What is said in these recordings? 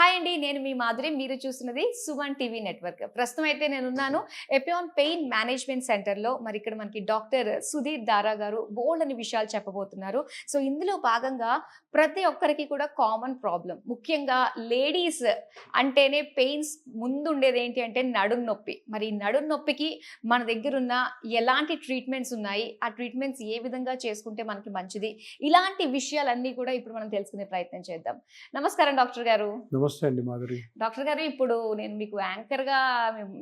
Hi అండి, నేను మీ మాధురి. మీరు చూస్తున్నది సుమన్ టీవీ నెట్వర్క్. ప్రస్తుతం అయితే నేనున్నాను ఎపియాన్ పెయిన్ మేనేజ్మెంట్ సెంటర్లో. మరి ఇక్కడ మనకి డాక్టర్ సుధీర్ దారా గారు బోల్డ్ అని విషయాలు చెప్పబోతున్నారు. సో ఇందులో భాగంగా ప్రతి ఒక్కరికి కూడా కామన్ ప్రాబ్లం, ముఖ్యంగా లేడీస్ అంటేనే పెయిన్స్ ముందు ఉండేది ఏంటి అంటే నడుం నొప్పి. మరి ఈ నడుం నొప్పికి మన దగ్గర ఉన్న ఎలాంటి ట్రీట్మెంట్స్ ఉన్నాయి, ఆ ట్రీట్మెంట్స్ ఏ విధంగా చేసుకుంటే మనకి మంచిది, ఇలాంటి విషయాలన్నీ కూడా ఇప్పుడు మనం తెలుసుకునే ప్రయత్నం చేద్దాం. నమస్కారం డాక్టర్ గారు. నమస్తే అండి మాధురి. డాక్టర్ గారు, ఇప్పుడు నేను మీకు యాంకర్గా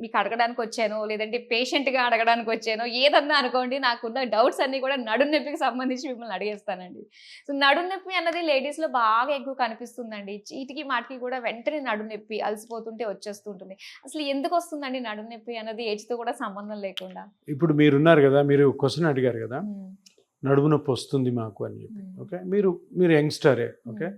మీకు అడగడానికి వచ్చాను, లేదంటే పేషెంట్గా అడగడానికి వచ్చాను, ఏదన్నా అనుకోండి. నాకున్న డౌట్స్ అన్నీ కూడా నడుం నొప్పికి సంబంధించి మిమ్మల్ని అడిగేస్తానండి. సో నడుం నొప్పి అన్నది లేడీస్లో బాగా ఎక్కువ కనిపిస్తుందండి. చీటికి మాటికి కూడా వెంటనే నడుం నొప్పి అలసిపోతుంటే వచ్చేస్తుంటుంది. అసలు ఎందుకు వస్తుందండి నడుం నొప్పి అన్నది, ఏజ్తో కూడా సంబంధం లేకుండా? ఇప్పుడు మీరున్నారు కదా, మీరు క్వశ్చన్ అడిగారు కదా, నడుము నొప్పి వస్తుంది మాకు అని చెప్పి. ఓకే, మీరు యంగ్స్టరే. ఓకే,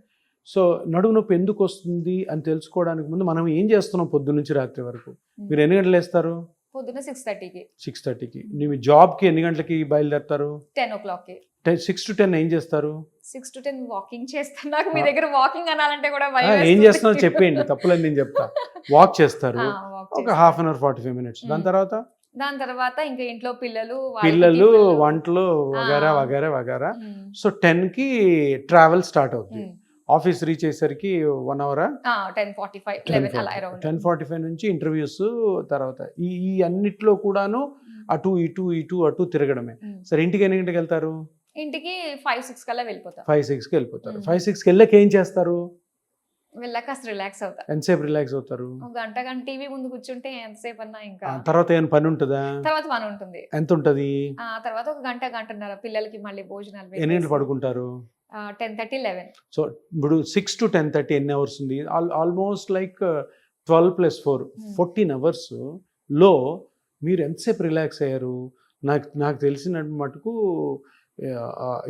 సో నడుము నొప్పి ఎందుకు వస్తుంది అని తెలుసుకోవడానికి ముందు మనం ఏం చేస్తున్నాం పొద్దున్న నుంచి రాత్రి వరకు? మీరు ఎన్ని గంటలు వేస్తారు? పొద్దున్న 6:30కి. 6:30కి. మీ జాబ్కి ఎన్ని గంటలకి బయలుదేరుతారు? 10 o'clockకి. 6 to 10 ఏం చేస్తారు? 6 to 10 వాకింగ్ చేస్తాను. నాకు మీ దగ్గర వాకింగ్ అనాలంటే కూడా ఏం చేస్తున్నారో చెప్పేయండి, తప్పులేదు నేను చెప్తా. వాక్ చేస్తారు ఒక హాఫ్ అన్ అవర్ 45 minutes. దాని తర్వాత ఇంకా ఇంట్లో పిల్లలు వంటలు వగేరా వగేరా వగేరా. సో 10కి ట్రావెల్ స్టార్ట్ అవుతుంది. ఆఫీస్ రీచ్ అయ్యేసరికి 1 hour, 10:45 నుంచి ఇంటర్వ్యూస్. తర్వాత ఈ అన్నిట్లో కూడాను అటు ఇటు తిరగడమే. సరే, ఇంటికి ఎన్ని గంటకి వెళ్తారు? ఇంటికి 5-6 కల్లా వెళ్ళిపోతారు. 5-6కి వెళ్ళిపోతారు. 5-6కి వెళ్ళాక ఏం చేస్తారు? వెళ్ళాక కాస్త రిలాక్స్ అవుతారు. ఎంతసేపు రిలాక్స్ అవుతారు? గంట టీవీ ముందు కూర్చుంటే ఎంతసేపు అన్నా. ఇంకా తర్వాత ఏమైనా పని ఉంటుందా? తర్వాత పని ఉంటుంది. ఎంత ఉంటుంది? తర్వాత ఒక గంటన్నర పిల్లలకి మళ్ళీ భోజనాలు. ఎన్ని గంటలు పడుకుంటారు? 10:30, 11. సో ఇప్పుడు 6 to 10:30 ఎన్ని అవర్స్ ఉంది? ఆల్మోస్ట్ లైక్ 12 + 4 14 hours లో మీరు ఎంతసేపు రిలాక్స్ అయ్యారు? నాకు తెలిసిన మటుకు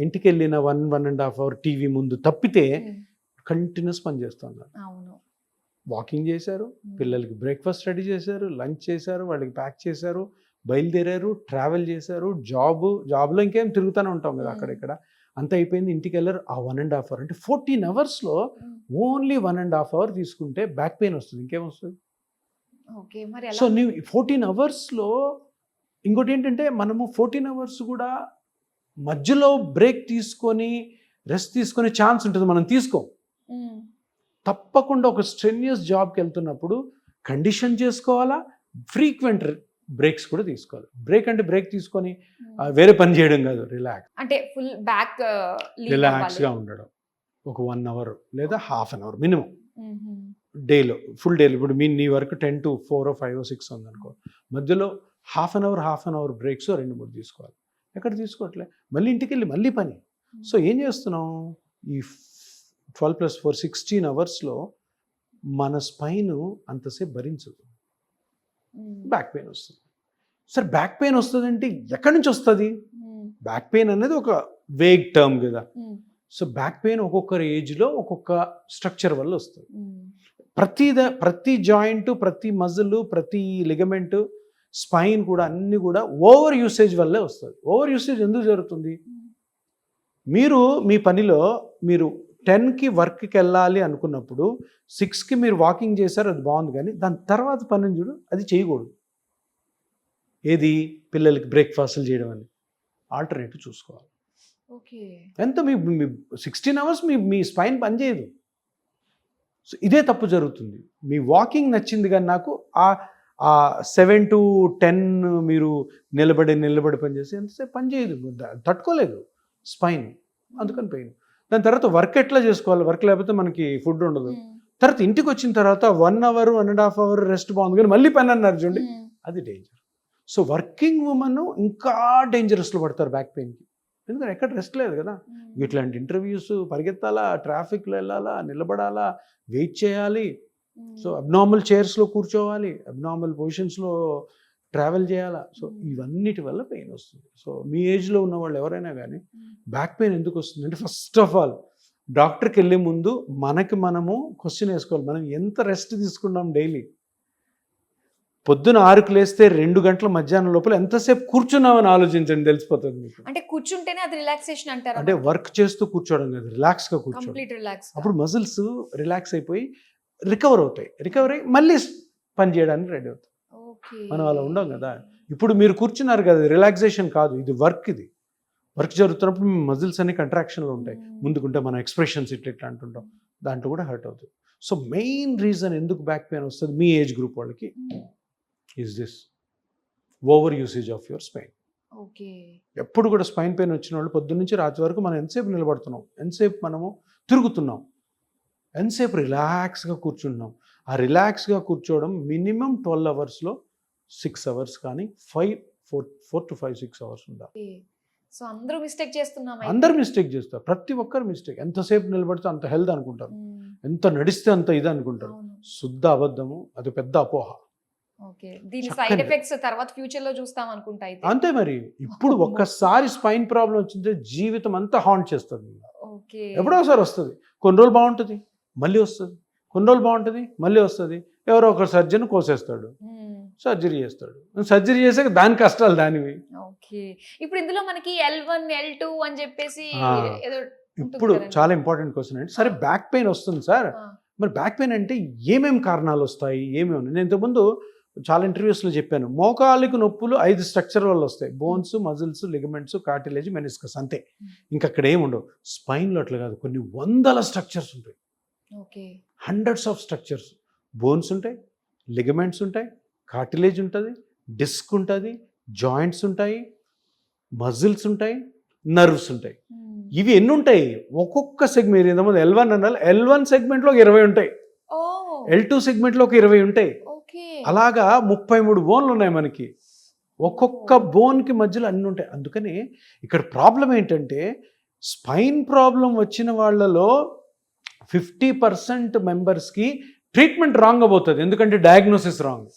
ఇంటికి వెళ్ళిన 1.5 hour టీవీ ముందు తప్పితే కంటిన్యూస్ పని చేస్తున్నారు. వాకింగ్ చేశారు, పిల్లలకి బ్రేక్ఫాస్ట్ రెడీ చేశారు, లంచ్ చేశారు, వాళ్ళకి ప్యాక్ చేశారు, బయలుదేరారు, ట్రావెల్ చేశారు, జాబ్లో ఇంకేం తిరుగుతూనే ఉంటాం కదా అక్కడిక్కడ. అంత అయిపోయింది, ఇంటికి వెళ్ళారు. ఆ 1.5 hour అంటే 14 hours ఓన్లీ 1.5 hour తీసుకుంటే బ్యాక్ పెయిన్ వస్తుంది. ఇంకేమొస్తుంది? సో నీవు 14 hours ఇంకోటి ఏంటంటే, మనము 14 hours కూడా మధ్యలో బ్రేక్ తీసుకొని రెస్ట్ తీసుకునే ఛాన్స్ ఉంటుంది, మనం తీసుకోం. తప్పకుండా ఒక స్ట్రెన్యూస్ జాబ్కి వెళ్తున్నప్పుడు కండిషన్ చేసుకోవాలా, ఫ్రీక్వెంట్ బ్రేక్స్ కూడా తీసుకోవాలి. బ్రేక్ అంటే బ్రేక్ తీసుకొని వేరే పని చేయడం కాదు, రిలాక్స్ అంటే ఫుల్ బ్యాక్ రిలాక్స్గా ఉండడం. ఒక 1 hour లేదా హాఫ్ అన్ అవర్ మినిమం డేలో, ఫుల్ డేలో. ఇప్పుడు నీ వరకు 10 to 4 or 5 or 6 ఉందనుకో, మధ్యలో హాఫ్ అన్ అవర్ బ్రేక్స్ 2-3 తీసుకోవాలి. ఎక్కడ తీసుకోవట్లే, మళ్ళీ ఇంటికి వెళ్ళి మళ్ళీ పని. సో ఏం చేస్తున్నాం? ఈ 12 + 4 16 hours మన స్పైన్ అంతసేపు భరించదు, బ్యాక్ పెయిన్ వస్తుంది. సరే, బ్యాక్ పెయిన్ వస్తుందంటే ఎక్కడి నుంచి వస్తుంది? బ్యాక్ పెయిన్ అనేది ఒక వేగ్ టర్మ్ కదా. సో బ్యాక్ పెయిన్ ఒక్కొక్కరి ఏజ్లో ఒక్కొక్క స్ట్రక్చర్ వల్ల వస్తుంది. ప్రతి జాయింట్, ప్రతి మజిల్, ప్రతి లిగమెంట్, స్పైన్ కూడా అన్ని కూడా ఓవర్ యూసేజ్ వల్లే వస్తుంది. ఓవర్ యూసేజ్ ఎందుకు జరుగుతుంది? మీ పనిలో మీరు 10కి వర్క్కి వెళ్ళాలి అనుకున్నప్పుడు 6కి మీరు వాకింగ్ చేశారు, అది బాగుంది. కానీ దాని తర్వాత పని చూడు, అది చేయకూడదు. ఏది? పిల్లలకి బ్రేక్ఫాస్ట్లు చేయడం అని ఆల్టర్నేటివ్ చూసుకోవాలి. ఎంత మీ 16 hours మీ స్పైన్ పనిచేయదు. సో ఇదే తప్పు జరుగుతుంది. మీ వాకింగ్ నచ్చింది, కానీ నాకు ఆ 7 to 10 మీరు నిలబడి పనిచేసి ఎంతసేపు పని చేయదు, తట్టుకోలేదు స్పైన్, అందుకని పెయిన్. దాని తర్వాత వర్క్ ఎట్లా చేసుకోవాలి? వర్క్ లేకపోతే మనకి ఫుడ్ ఉండదు. తర్వాత ఇంటికి వచ్చిన తర్వాత 1 hour 1.5 hour రెస్ట్ బాగుంది, కానీ మళ్ళీ పని అన్నారు చూడండి, అది డేంజర్. సో వర్కింగ్ ఉమెన్ ఇంకా డేంజరస్లో పడతారు బ్యాక్ పెయిన్కి. ఎందుకంటే ఎక్కడ రెస్ట్ లేదు కదా. ఇట్లాంటి ఇంటర్వ్యూస్, పరిగెత్తాలా, ట్రాఫిక్లో వెళ్ళాలా, నిలబడాలా, వెయిట్ చేయాలి. సో అబ్నార్మల్ చైర్స్లో కూర్చోవాలి, అబ్నార్మల్ పొజిషన్స్లో ట్రావెల్ చేయాలా. సో ఇవన్నిటి వల్ల పెయిన్ వస్తుంది. సో మీ ఏజ్లో ఉన్న వాళ్ళు ఎవరైనా కానీ బ్యాక్ పెయిన్ ఎందుకు వస్తుంది అంటే, ఫస్ట్ ఆఫ్ ఆల్ డాక్టర్కి వెళ్ళే ముందు మనము క్వశ్చన్ వేసుకోవాలి, మనం ఎంత రెస్ట్ తీసుకున్నాం డైలీ. పొద్దున 6కి లేస్తే 2 గంటల మధ్యాహ్నం లోపల ఎంతసేపు కూర్చున్నామని ఆలోచించండి, తెలిసిపోతుంది మీకు. అంటే కూర్చుంటేనే అది రిలాక్సేషన్ అంటారు. అంటే వర్క్ చేస్తూ కూర్చోవడం కాదు, రిలాక్స్గా కూర్చోవడం. అప్పుడు మజిల్స్ రిలాక్స్ అయిపోయి రికవర్ అవుతాయి, రికవర్ అయ్యి మళ్ళీ పని చేయడానికి రెడీ అవుతాయి. ఓకే. మనం అలా ఉండం కదా. ఇప్పుడు మీరు కూర్చున్నారు కదా, రిలాక్సేషన్ కాదు, ఇది వర్క్. ఇది వర్క్ జరుగుతున్నప్పుడు మీ మజిల్స్ అన్ని కంట్రాక్షన్లో ఉంటాయి. ముందుకుంటే మన ఎక్స్ప్రెషన్స్ ఇట్లా అంటుంటాం, దాంట్లో కూడా హర్ట్ అవుతుంది. సో మెయిన్ రీజన్ ఎందుకు బ్యాక్ పెయిన్ వస్తుంది మీ ఏజ్ గ్రూప్ వాళ్ళకి is this over usage of your spine. Okay. ఎప్పుడు కూడా స్పైన్ పెయిన్ వచ్చిన వాళ్ళు పొద్దున్న నుంచి రాత్రి వరకు మనం ఎంతసేపు నిలబడుతున్నాం, ఎంతసేపు మనము తిరుగుతున్నాం, ఎంతసేపు రిలాక్స్గా కూర్చుంటున్నాం. ఆ రిలాక్స్గా కూర్చోవడం మినిమం 12 అవర్స్లో 6 అవర్స్ కానీ 4 to 5, 6 అవర్స్ ఉండాలి. సో అందరూ మిస్టేక్ చేస్తున్నాం. అందరు మిస్టేక్ చేస్తారు, ప్రతి ఒక్కరు మిస్టేక్. ఎంతసేపు నిలబడితే అంత హెల్త్ అనుకుంటారు, ఎంత నడిస్తే అంత ఇది అనుకుంటారు. శుద్ధ అబద్ధము, అది పెద్ద అపోహ. ఓకే. దీని సైడ్ ఎఫెక్ట్స్ తర్వాత ఫ్యూచర్ లో చూస్తాం అనుకుంటా అయితే. అంతే మరి. ఇప్పుడు ఒక్కసారి స్పైన్ ప్రాబ్లం వచ్చింటే జీవితం అంతా హాంట్ చేస్తుంది. ఓకే. ఎప్పుడోసారి వస్తుంది, కొన్ని రోజులు బాగుంటుంది, మళ్ళీ వస్తుంది, కొన్ని రోజులు బాగుంటుంది, మళ్ళీ వస్తుంది. ఎవరో ఒక సర్జన్ కోసేస్తాడు, సర్జరీ చేస్తాడు, సర్జరీ చేసాక దాని కష్టాలు దానివి. ఓకే. ఇప్పుడు ఇందులో మనకి L1 L2 అని చెప్పేసి ఏదో ఇప్పుడు చాలా ఇంపార్టెంట్ క్వశ్చన్ అంటే, సరే బ్యాక్ పెయిన్ వస్తుంది సార్, మరి బ్యాక్ పెయిన్ అంటే ఏమేమి కారణాలు వస్తాయి, ఏమేమి ఉన్నాయి? నేను ఇంతకుముందు చాలా ఇంటర్వ్యూస్లో చెప్పాను, మోకాళ్ళకు నొప్పులు 5 స్ట్రక్చర్ వల్ల వస్తాయి. Bones, muscles, ligaments, cartilage, meniscus, అంతే. ఇంకా అక్కడ ఏమి ఉండవు. స్పైన్లో అట్లా కాదు, కొన్ని వందల స్ట్రక్చర్స్ ఉంటాయి. Okay. Hundreds of structures. Bones ఉంటాయి, లిగమెంట్స్ ఉంటాయి, కార్టిలేజ్ ఉంటుంది, డిస్క్ ఉంటుంది, జాయింట్స్ ఉంటాయి, మజిల్స్ ఉంటాయి, నర్వ్స్ ఉంటాయి. ఇవి ఎన్ని ఉంటాయి? ఒక్కొక్క సెగ్మెంట్, ఇంతకుముందు L1 అన్నారు, L1 సెగ్మెంట్లో ఒక 20 ఉంటాయి, L2 సెగ్మెంట్లో ఒక 20 ఉంటాయి. అలాగా 33 బోన్లు ఉన్నాయి మనకి. ఒక్కొక్క బోన్కి మధ్యలో అన్ని ఉంటాయి. అందుకని ఇక్కడ ప్రాబ్లం ఏంటంటే, స్పైన్ ప్రాబ్లం వచ్చిన వాళ్ళలో 50% మెంబర్స్కి ట్రీట్మెంట్ రాంగ్ అయిపోతుంది. ఎందుకంటే డయాగ్నోసిస్ రాంగ్.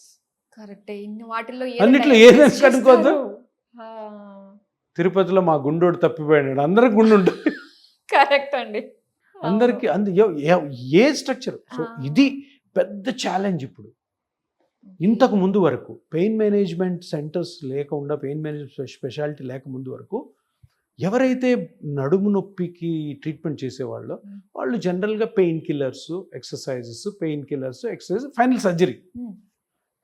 అన్నిట్లో ఏదైనా కనుక్కోద్దు. తిరుపతిలో మా గుండోడు తప్పిపోయాడు, అందరికి గుండు ఉంటుంది. కరెక్ట్ అండి. అందరికి ఏ స్ట్రక్చర్. సో ఇది పెద్ద ఛాలెంజ్. ఇప్పుడు ఇంతకు ముందు వరకు పెయిన్ మేనేజ్మెంట్ సెంటర్స్ లేకుండా, పెయిన్ మేనేజ్మెంట్ స్పెషాలిటీ లేక ముందు వరకు ఎవరైతే నడుము నొప్పికి ట్రీట్మెంట్ చేసేవాళ్ళో వాళ్ళు జనరల్గా pain killers, exercises, pain killers, exercise, final surgery.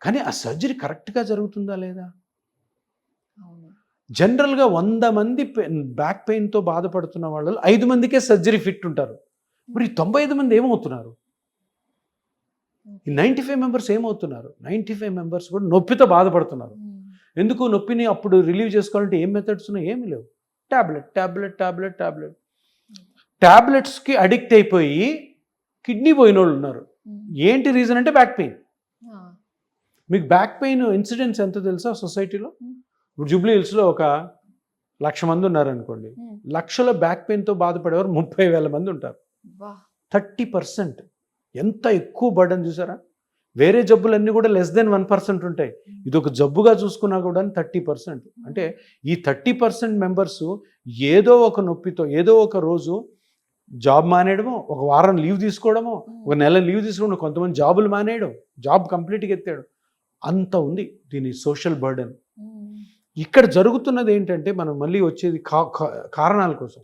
కానీ ఆ సర్జరీ కరెక్ట్గా జరుగుతుందా లేదా? జనరల్గా 100 మంది బ్యాక్ పెయిన్తో బాధపడుతున్న వాళ్ళు 5 మందికే సర్జరీ ఫిట్ ఉంటారు. మరి 95 మంది ఏమవుతున్నారు? ఈ 95 మెంబర్స్ ఏమవుతున్నారు? 95 మెంబర్స్ కూడా నొప్పితో బాధపడుతున్నారు. ఎందుకు? నొప్పిని అప్పుడు రిలీవ్ చేసుకోవాలంటే ఏం మెథడ్స్ ఉన్నాయి? ఏమి లేవు. టాబ్లెట్స్కి అడిక్ట్ అయిపోయి కిడ్నీ పోయిన వాళ్ళు ఉన్నారు. ఏంటి రీజన్ అంటే బ్యాక్ పెయిన్. మీకు బ్యాక్ పెయిన్ ఇన్సిడెంట్స్ ఎంత తెలుసా సొసైటీలో? ఇప్పుడు జూబ్లీ హిల్స్లో ఒక 1,00,000 మంది ఉన్నారనుకోండి, 1,00,000 బ్యాక్ పెయిన్తో బాధపడేవారు 30,000 మంది ఉంటారు. 30%. ఎంత ఎక్కువ బర్డన్ చూసారా? వేరే జబ్బులన్నీ కూడా <1% ఉంటాయి. ఇది ఒక జబ్బుగా చూసుకున్నా కూడా 30%. అంటే ఈ 30% మెంబర్స్ ఏదో ఒక నొప్పితో ఏదో ఒక రోజు జాబ్ మానేయడమో, ఒక వారం లీవ్ తీసుకోవడమో, ఒక నెల లీవ్ తీసుకోవడం, కొంతమంది జాబులు మానేయడం, జాబ్ కంప్లీట్గా ఎత్తాడు. అంత ఉంది దీని సోషల్ బర్డన్. ఇక్కడ జరుగుతున్నది ఏంటంటే, మనం మళ్ళీ వచ్చేది కారణాల కోసం.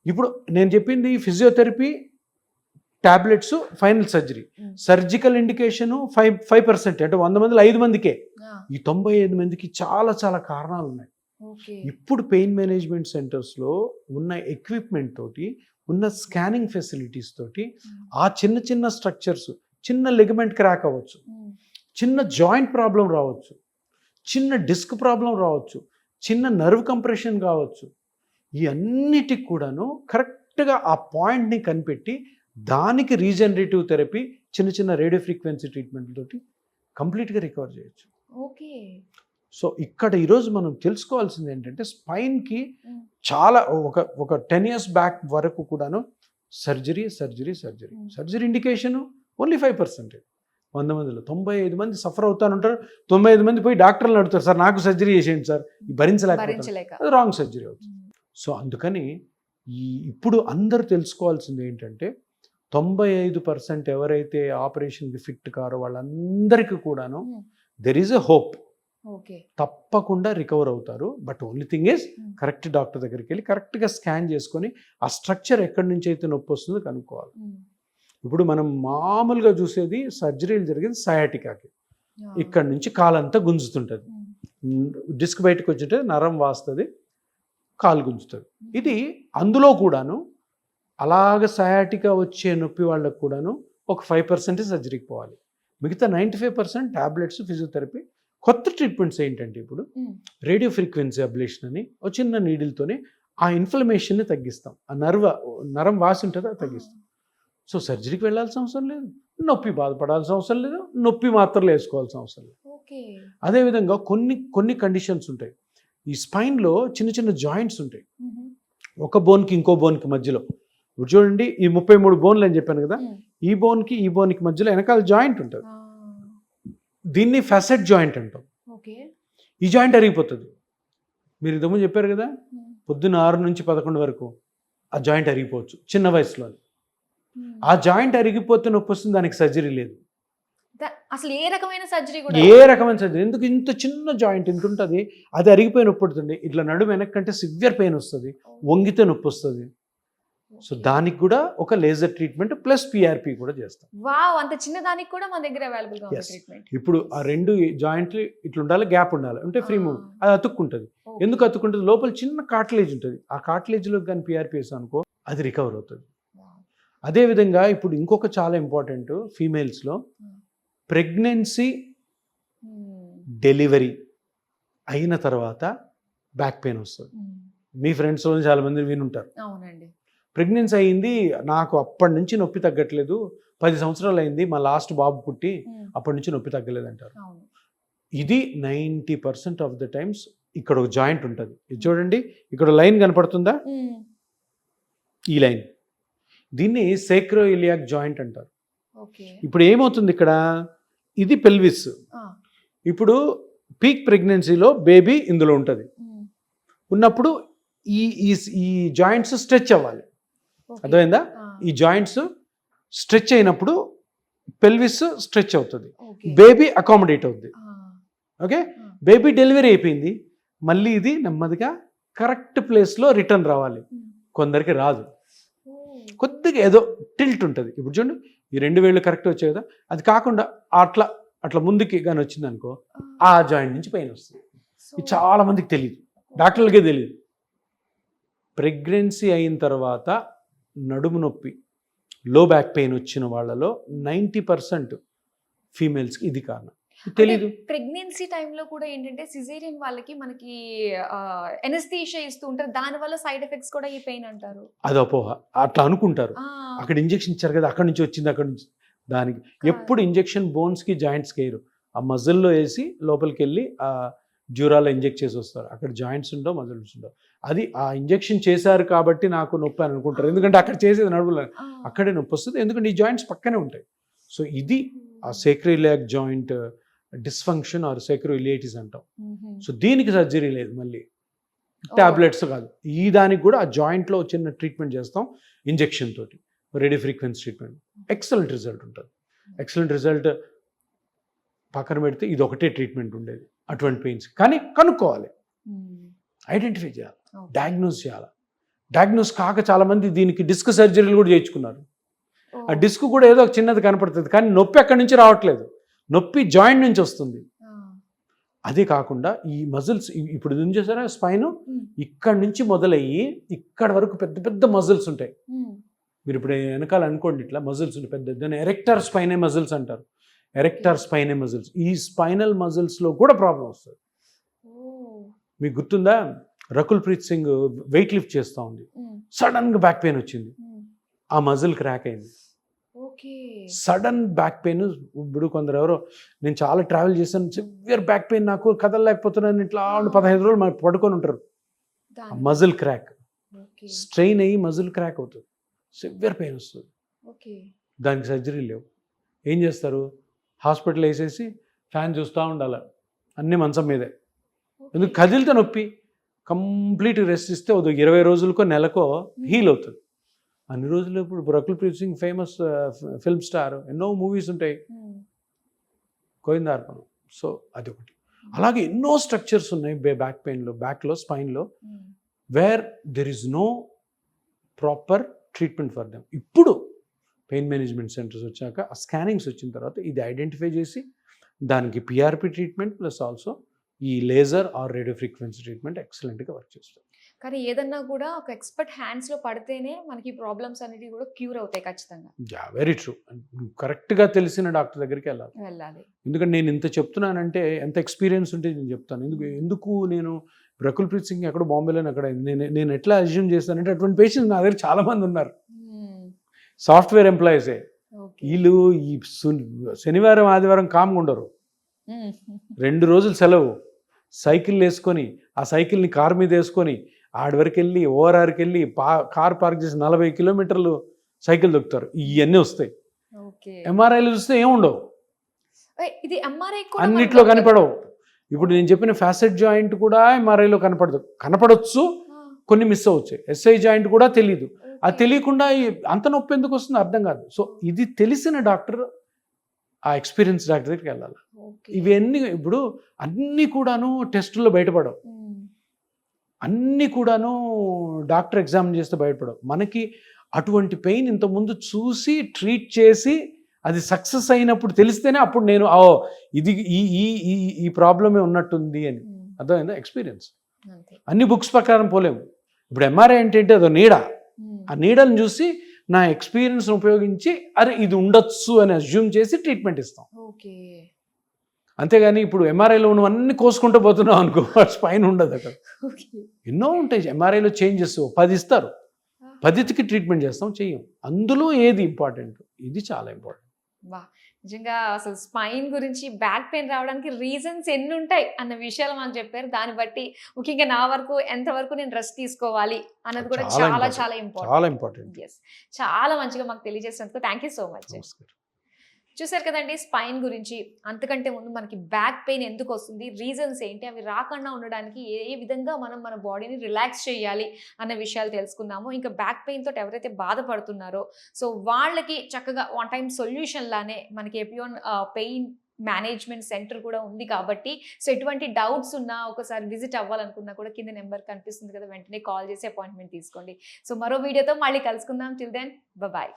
ఇప్పుడు నేను చెప్పింది physiotherapy, tablets, final surgery. Surgical indication 5%. అంటే 100 మందిలో 5 మందికే. ఈ 95 మందికి చాలా చాలా కారణాలు ఉన్నాయి. ఇప్పుడు పెయిన్ మేనేజ్మెంట్ సెంటర్స్లో ఉన్న ఎక్విప్మెంట్ తోటి, ఉన్న స్కానింగ్ ఫెసిలిటీస్ తోటి ఆ చిన్న చిన్న స్ట్రక్చర్స్, చిన్న లిగమెంట్ క్రాక్ అవ్వచ్చు, చిన్న జాయింట్ ప్రాబ్లం రావచ్చు, చిన్న డిస్క్ ప్రాబ్లం రావచ్చు, చిన్న నర్వ్ కంప్రెషన్ కావచ్చు. ఈ అన్నిటికి కూడాను కరెక్ట్గా ఆ పాయింట్ని కనిపెట్టి దానికి రీజనరేటివ్ థెరపీ, చిన్న చిన్న రేడియో ఫ్రీక్వెన్సీ ట్రీట్మెంట్ తోటి కంప్లీట్గా రికవర్ చేయొచ్చు. ఓకే. సో ఇక్కడ ఈరోజు మనం తెలుసుకోవాల్సింది ఏంటంటే, స్పైన్కి చాలా ఒక 10 years బ్యాక్ వరకు కూడాను సర్జరీ ఇండికేషను ఓన్లీ 5%. 100 మందిలో 95 మంది సఫర్ అవుతానంటారు. 95 మంది పోయి డాక్టర్లు అడుగుతారు, సార్ నాకు సర్జరీ చేసేయండి సార్, భరించలేక. అది రాంగ్ సర్జరీ అవుతుంది. సో అందుకని ఇప్పుడు అందరూ తెలుసుకోవాల్సింది ఏంటంటే, 95% ఎవరైతే ఆపరేషన్కి ఫిట్ కారో వాళ్ళందరికీ కూడాను దెర్ ఈజ్ ఎ హోప్. తప్పకుండా రికవర్ అవుతారు. But only thing is correct doctor దగ్గరికి వెళ్ళి కరెక్ట్గా స్కాన్ చేసుకొని ఆ స్ట్రక్చర్ ఎక్కడి నుంచి అయితే నొప్పి వస్తుందో కనుక్కోవాలి. ఇప్పుడు మనం మామూలుగా చూసేది సర్జరీలు జరిగేది సయాటికాకి, ఇక్కడ నుంచి కాలంతా గుంజుతుంటుంది, డిస్క్ బయటకు వచ్చింటే నరం వాస్తుంది, కాలు గుంజుతుంది. ఇది అందులో కూడాను అలాగ సయాటికా వచ్చే నొప్పి వాళ్ళకు కూడాను ఒక 5% సర్జరీకి పోవాలి. మిగతా 95% ట్యాబ్లెట్స్, ఫిజియోథెరపీ. కొత్త ట్రీట్మెంట్స్ ఏంటంటే ఇప్పుడు రేడియో ఫ్రీక్వెన్సీ అబ్లేషన్ అని ఒక చిన్న నీడిల్తోనే ఆ ఇన్ఫ్లమేషన్ని తగ్గిస్తాం, ఆ నరం వాసి ఉంటుంది అది తగ్గిస్తాం. సో సర్జరీకి వెళ్ళాల్సిన అవసరం లేదు, నొప్పి బాధపడాల్సిన అవసరం లేదు, నొప్పి మాత్రలు వేసుకోవాల్సిన అవసరం లేదు. అదేవిధంగా కొన్ని కండిషన్స్ ఉంటాయి. ఈ స్పైన్లో చిన్న చిన్న జాయింట్స్ ఉంటాయి, ఒక బోన్కి ఇంకో బోన్కి మధ్యలో. ఇప్పుడు చూడండి, ఈ 33 బోన్లు అని చెప్పాను కదా, ఈ బోన్కి మధ్యలో వెనకాల జాయింట్ ఉంటుంది, దీన్ని ఫెసెట్ జాయింట్ అంటాం. ఈ జాయింట్ అరిగిపోతుంది. మీరు ఇంతకుముందు చెప్పారు కదా, పొద్దున్న 6 నుంచి 11 వరకు ఆ జాయింట్ అరిగిపోవచ్చు చిన్న వయసులో. ఆ జాయింట్ అరిగిపోతే నొప్పి వస్తుంది, దానికి సర్జరీ లేదు. అసలు ఏ రకమైన సర్జరీ ఎందుకు ఇంత చిన్న జాయింట్ ఇంత ఉంటుంది, అది అరిగిపోయి నొప్పి పడుతుంది. ఇట్లా నడుము వెనక్కంటే సివియర్ పెయిన్ వస్తుంది, వంగితే నొప్పి వస్తుంది. సో దానికి కూడా ఒక లేజర్ ట్రీట్మెంట్ ప్లస్ పిఆర్పి కూడా చేస్తాం. వావ్, అంత చిన్న దానికి కూడా మన దగ్గర అవైలబుల్ గా ఉంది ట్రీట్మెంట్. ఇప్పుడు ఆ 2 జాయింట్లు ఇట్లా ఉండాలి, గ్యాప్ ఉండాలి, అంటే ఫ్రీ మూవ్. అది అతుక్కుంటుంది. ఎందుకు అతుక్కుంటుంది? లోపల చిన్న కార్టిలేజ్ ఉంటుంది, ఆ కార్టిలేజ్లో కానీ పిఆర్పి వేసాం అనుకో అది రికవర్ అవుతుంది. అదేవిధంగా ఇప్పుడు ఇంకొక చాలా ఇంపార్టెంట్, ఫీమేల్స్లో ప్రెగ్నెన్సీ డెలివరీ అయిన తర్వాత బ్యాక్ పెయిన్ వస్తుంది. మీ ఫ్రెండ్స్లో చాలామంది వినుంటారు. అవునండి, ప్రెగ్నెన్సీ అయింది, నాకు అప్పటి నుంచి నొప్పి తగ్గట్లేదు, 10 సంవత్సరాలు అయింది, మా లాస్ట్ బాబు పుట్టి అప్పటి నుంచి నొప్పి తగ్గలేదు అంటారు. ఇది 90% ఆఫ్ ద టైమ్స్ ఇక్కడ ఒక జాయింట్ ఉంటుంది. ఇది చూడండి, ఇక్కడ లైన్ కనపడుతుందా, ఈ లైన్, దీన్ని సేక్రోఇలియాక్ జాయింట్ అంటారు. ఇప్పుడు ఏమవుతుంది ఇక్కడ, ఇది పెల్విస్. ఇప్పుడు పీక్ ప్రెగ్నెన్సీలో బేబీ ఇందులో ఉంటుంది, ఉన్నప్పుడు ఈ జాయింట్స్ స్ట్రెచ్ అవ్వాలి. అర్థమైందా? ఈ జాయింట్స్ స్ట్రెచ్ అయినప్పుడు పెల్విస్ స్ట్రెచ్ అవుతుంది, బేబీ అకామిడేట్ అవుతుంది. ఓకే, బేబీ డెలివరీ అయిపోయింది, మళ్ళీ ఇది నెమ్మదిగా కరెక్ట్ ప్లేస్లో రిటర్న్ రావాలి. కొందరికి రాదు, కొద్దిగా ఏదో టిల్ట్ ఉంటుంది. ఇప్పుడు చూడండి, ఈ 2 వేళ్ళు కరెక్ట్ వచ్చాయి కదా, అది కాకుండా అట్లా ముందుకి కానీ వచ్చింది అనుకో, ఆ జాయింట్ నుంచి పెయిన్ వస్తుంది. ఇది చాలా మందికి తెలియదు, డాక్టర్లకే తెలియదు. ప్రెగ్నెన్సీ అయిన తర్వాత నడుము నొప్పి, లో బ్యాక్ పెయిన్ వచ్చిన వాళ్ళలో 90% ఫీమేల్స్కి ఇది కారణం. తెలీదు. ప్రెగ్నెన్సీ టైంలో కూడా ఏంటంటే సిజేరియన్ వాళ్ళకి మనకి ఎనస్థీషియా ఇస్తూ ఉంటారు, దానివల్ల సైడ్ ఎఫెక్ట్స్ కూడా ఈ పెయిన్ అంటారు. అది అపోహ, అట్లా అనుకుంటారు. అక్కడ ఇంజెక్షన్ ఇచ్చారు కదా, అక్కడి నుంచి వచ్చింది, అక్కడి నుంచి. దానికి ఎప్పుడు ఇంజెక్షన్ బోన్స్కి జాయింట్స్కి వేయరు, ఆ మజిల్లో వేసి లోపలికి వెళ్ళి ఆ డ్యూరాలో ఇంజెక్ట్ చేసి వస్తారు. అక్కడ జాయింట్స్ ఉండవు, మజిల్స్ ఉండవు. అది ఆ ఇంజెక్షన్ చేశారు కాబట్టి నాకు నొప్పి అని అనుకుంటారు, ఎందుకంటే అక్కడ చేసేది నడువులో, అక్కడే నొప్పి వస్తుంది, ఎందుకంటే ఈ జాయింట్స్ పక్కనే ఉంటాయి. సో ఇది ఆ సేక్రోఇలియాక్ జాయింట్ డిస్ఫంక్షన్ ఆర్ సేక్రోఇలియటిస్ అంటాం. సో దీనికి సర్జరీ లేదు, మళ్ళీ టాబ్లెట్స్ కాదు. ఈ దానికి కూడా ఆ జాయింట్లో చిన్న ట్రీట్మెంట్ చేస్తాం ఇంజెక్షన్ తోటి, radio frequency treatment. Excellent result ఉంటుంది. ఎక్సలెంట్ రిజల్ట్ పక్కన పెడితే ఇది ఒకటే ట్రీట్మెంట్ ఉండేది అటువంటి పెయిన్స్. కానీ కనుక్కోవాలి, ఐడెంటిఫై చేయాలి, డయాగ్నోస్ చేయాలి. డయాగ్నోస్ కాక చాలామంది దీనికి డిస్క్ సర్జరీలు కూడా చేయించుకున్నారు. ఆ డిస్క్ కూడా ఏదో ఒక చిన్నది కనపడుతుంది, కానీ నొప్పి అక్కడి నుంచి రావట్లేదు, నొప్పి జాయింట్ నుంచి వస్తుంది. అదే కాకుండా ఈ మజిల్స్ ఇప్పుడు ఏం చేశారా, స్పైన్ ఇక్కడ నుంచి మొదలయ్యి ఇక్కడ వరకు పెద్ద పెద్ద మజిల్స్ ఉంటాయి. మీరు ఇప్పుడు వెనకాల అనుకోండి, ఇట్లా మజిల్స్ ఉంటాయి పెద్ద, దాన్ని ఎరెక్టర్ స్పైనే మజిల్స్ అంటారు. ఎరెక్టర్ స్పైనే మజిల్స్, ఈ స్పైనల్ మజిల్స్లో కూడా ప్రాబ్లం వస్తుంది. మీకు గుర్తుందా, రకుల్ ప్రీత్ సింగ్ వెయిట్ లిఫ్ట్ చేస్తూ ఉంది, సడన్గా బ్యాక్ పెయిన్ వచ్చింది, ఆ మజిల్ క్రాక్ అయింది. Sudden back pain. ఇప్పుడు కొందరు ఎవరో, నేను చాలా ట్రావెల్ చేశాను, సివియర్ బ్యాక్ పెయిన్, నాకు కదలలేకపోతున్నాను, ఇట్లా 15 రోజులు మనకు పడుకొని ఉంటారు. మజిల్ క్రాక్, స్ట్రెయిన్ అయ్యి మజిల్ క్రాక్ అవుతుంది, సివియర్ పెయిన్ వస్తుంది. దానికి సర్జరీ లేవు. ఏం చేస్తారు, హాస్పిటల్ వేసేసి ఫ్యాన్ చూస్తూ ఉండాలి, అన్నీ మంచం మీదే. ఎందుకు, కదిలితే నొప్పి. కంప్లీట్ రెస్ట్ ఇస్తే 20 రోజులకో నెలకో హీల్ అవుతుంది. అన్ని రోజులు ఇప్పుడు Rakul Preet Singh famous film star, ఎన్నో మూవీస్ ఉంటాయి, గోవిందార్పణం. సో అది ఒకటి. అలాగే ఎన్నో స్ట్రక్చర్స్ ఉన్నాయి బ్యాక్ పెయిన్లో, బ్యాక్లో, స్పైన్లో, where there is no proper treatment for them. ఇప్పుడు పెయిన్ మేనేజ్మెంట్ సెంటర్స్ వచ్చాక ఆ స్కానింగ్స్ వచ్చిన తర్వాత ఇది ఐడెంటిఫై చేసి దానికి పిఆర్పి ట్రీట్మెంట్ ప్లస్ ఆల్సో ఈ laser or radio frequency treatment ఎక్సలెంట్గా వర్క్ చేస్తుంది. కానీ ఏదన్నా కూడా ఒక ఎక్స్పర్ట్ హ్యాండ్స్లో పడితేనే మనకి ప్రాబ్లమ్స్ అనేవి కూడా క్యూర్ అవుతాయి ఖచ్చితంగా. Very true. కరెక్ట్గా తెలిసిన డాక్టర్ దగ్గరికి వెళ్ళాలి. ఎందుకంటే నేను ఇంత చెప్తున్నానంటే ఎంత ఎక్స్పీరియన్స్ ఉంటే నేను చెప్తాను. ఎందుకు నేను రకుల్ప్రీత్ సింగ్ ఎక్కడ బాంబేలో అక్కడ నేను ఎట్లా అజ్యూమ్ చేస్తానంటే అటువంటి పేషెంట్స్ నా దగ్గర చాలా మంది ఉన్నారు. సాఫ్ట్వేర్ ఎంప్లాయీసే. వీళ్ళు ఈ శనివారం ఆదివారం కామ్గా ఉండరు. 2 రోజులు సెలవు, సైకిల్ వేసుకొని ఆ సైకిల్ని కార్ మీద వేసుకొని ఆడి వరకు వెళ్ళి ఓఆర్ఆర్కి వెళ్ళి కార్ పార్క్ చేసి 40 కిలోమీటర్లు సైకిల్ దొక్కుతారు. ఇవన్నీ వస్తాయి. ఎంఆర్ఐలు చూస్తే ఏముండవు, ఇది ఎంఆర్ఐ అన్నిట్లో కనపడవు. ఇప్పుడు నేను చెప్పిన ఫ్యాసెట్ జాయింట్ కూడా ఎంఆర్ఐలో కనపడవచ్చు, కొన్ని మిస్ అవచ్చు. ఎస్ఐ జాయింట్ కూడా తెలియదు. అది తెలియకుండా అంత నొప్పి ఎందుకు వస్తుందో అర్థం కాదు. సో ఇది తెలిసిన డాక్టర్, ఆ ఎక్స్పీరియన్స్ డాక్టర్ దగ్గరికి వెళ్ళాలి. ఇవన్నీ ఇప్పుడు అన్నీ కూడాను టెస్టుల్లో బయటపడవు, అన్నీ కూడాను డాక్టర్ ఎగ్జామిన్ చేస్తే బయటపడవు. మనకి అటువంటి పెయిన్ ఇంతకుముందు చూసి ట్రీట్ చేసి అది సక్సెస్ అయినప్పుడు తెలిస్తేనే అప్పుడు నేను ఇది ఈ ప్రాబ్లమే ఉన్నట్టుంది అని అర్థమైందా. ఎక్స్పీరియన్స్ అన్ని బుక్స్ ప్రకారం పోలేము. ఇప్పుడు ఎంఆర్ఐ ఏంటంటే అదో నీడ, ఆ నీడని చూసి నా ఎక్స్పీరియన్స్ ఉపయోగించి అరే ఇది ఉండొచ్చు అని అజ్యూమ్ చేసి ట్రీట్మెంట్ ఇస్తాం. అంతేగాని ఇప్పుడు ఎంఆర్ఐలో ఉన్నవన్నీ కోసుకుంటూ పోతున్నాం అనుకో, స్పైన్ ఉండదు అక్కడ. ఎన్నో ఉంటాయి ఎంఆర్ఐలో చేంజెస్, 10 ఇస్తారు, 10కి ట్రీట్మెంట్ చేస్తాం, చెయ్యం. అందులో ఏది ఇంపార్టెంట్, ఇది చాలా ఇంపార్టెంట్. నిజంగా అసలు స్పైన్ గురించి, బ్యాక్ పెయిన్ రావడానికి రీజన్స్ ఎన్ని ఉంటాయి అన్న విషయాలు మాకు చెప్పారు. దాన్ని బట్టి ముఖ్యంగా నా వరకు ఎంతవరకు నేను రెస్ట్ తీసుకోవాలి అన్నది కూడా చాలా చాలా ఇంపార్టెంట్. చాలా మంచిగా మాకు తెలియజేసినందుకు థ్యాంక్ యూ సో మచ్. చూసారు కదండి స్పైన్ గురించి. అంతకంటే ముందు మనకి బ్యాక్ పెయిన్ ఎందుకు వస్తుంది, రీజన్స్ ఏంటి, అవి రాకుండా ఉండడానికి ఏ విధంగా మనం మన బాడీని రిలాక్స్ చేయాలి అన్న విషయాలు తెలుసుకున్నాము. ఇంకా బ్యాక్ పెయిన్ తోటి ఎవరైతే బాధపడుతున్నారో సో వాళ్ళకి చక్కగా వన్ టైం సొల్యూషన్ లానే మనకి ఎపియోన్ పెయిన్ మేనేజ్మెంట్ సెంటర్ కూడా ఉంది కాబట్టి సో ఎటువంటి డౌట్స్ ఉన్నా ఒకసారి విజిట్ అవ్వాలనుకున్నా కూడా కింద నెంబర్ కనిపిస్తుంది కదా, వెంటనే కాల్ చేసి అపాయింట్మెంట్ తీసుకోండి. సో మరో వీడియోతో మళ్ళీ కలుసుకుందాం. Till then bye.